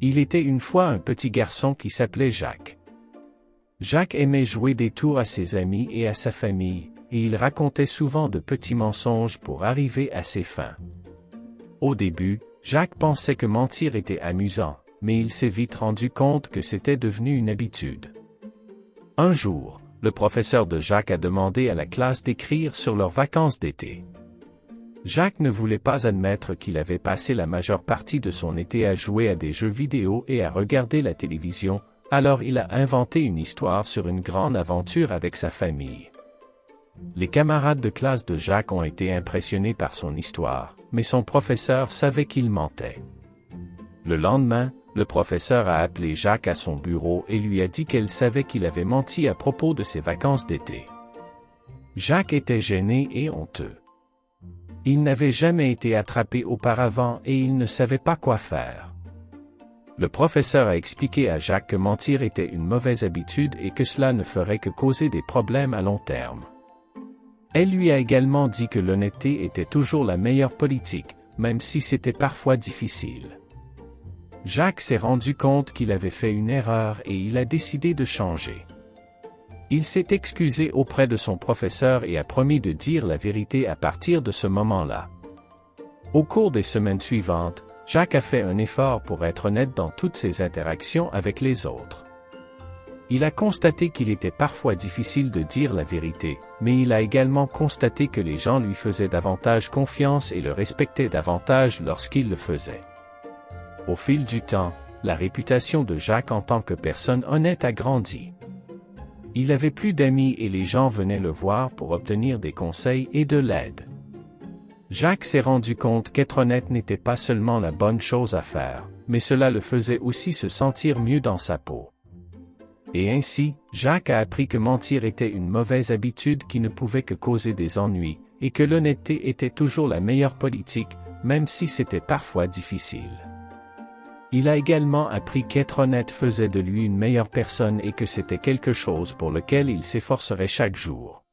Il était une fois un petit garçon qui s'appelait Jacques. Jacques aimait jouer des tours à ses amis et à sa famille, et il racontait souvent de petits mensonges pour arriver à ses fins. Au début, Jacques pensait que mentir était amusant, mais il s'est vite rendu compte que c'était devenu une habitude. Un jour, le professeur de Jacques a demandé à la classe d'écrire sur leurs vacances d'été. Jacques ne voulait pas admettre qu'il avait passé la majeure partie de son été à jouer à des jeux vidéo et à regarder la télévision, alors il a inventé une histoire sur une grande aventure avec sa famille. Les camarades de classe de Jacques ont été impressionnés par son histoire, mais son professeur savait qu'il mentait. Le lendemain, le professeur a appelé Jacques à son bureau et lui a dit qu'elle savait qu'il avait menti à propos de ses vacances d'été. Jacques était gêné et honteux. Il n'avait jamais été attrapé auparavant et il ne savait pas quoi faire. Le professeur a expliqué à Jacques que mentir était une mauvaise habitude et que cela ne ferait que causer des problèmes à long terme. Elle lui a également dit que l'honnêteté était toujours la meilleure politique, même si c'était parfois difficile. Jacques s'est rendu compte qu'il avait fait une erreur et il a décidé de changer. Il s'est excusé auprès de son professeur et a promis de dire la vérité à partir de ce moment-là. Au cours des semaines suivantes, Jacques a fait un effort pour être honnête dans toutes ses interactions avec les autres. Il a constaté qu'il était parfois difficile de dire la vérité, mais il a également constaté que les gens lui faisaient davantage confiance et le respectaient davantage lorsqu'il le faisait. Au fil du temps, la réputation de Jacques en tant que personne honnête a grandi. Il avait plus d'amis et les gens venaient le voir pour obtenir des conseils et de l'aide. Jacques s'est rendu compte qu'être honnête n'était pas seulement la bonne chose à faire, mais cela le faisait aussi se sentir mieux dans sa peau. Et ainsi, Jacques a appris que mentir était une mauvaise habitude qui ne pouvait que causer des ennuis, et que l'honnêteté était toujours la meilleure politique, même si c'était parfois difficile. Il a également appris qu'être honnête faisait de lui une meilleure personne et que c'était quelque chose pour lequel il s'efforcerait chaque jour.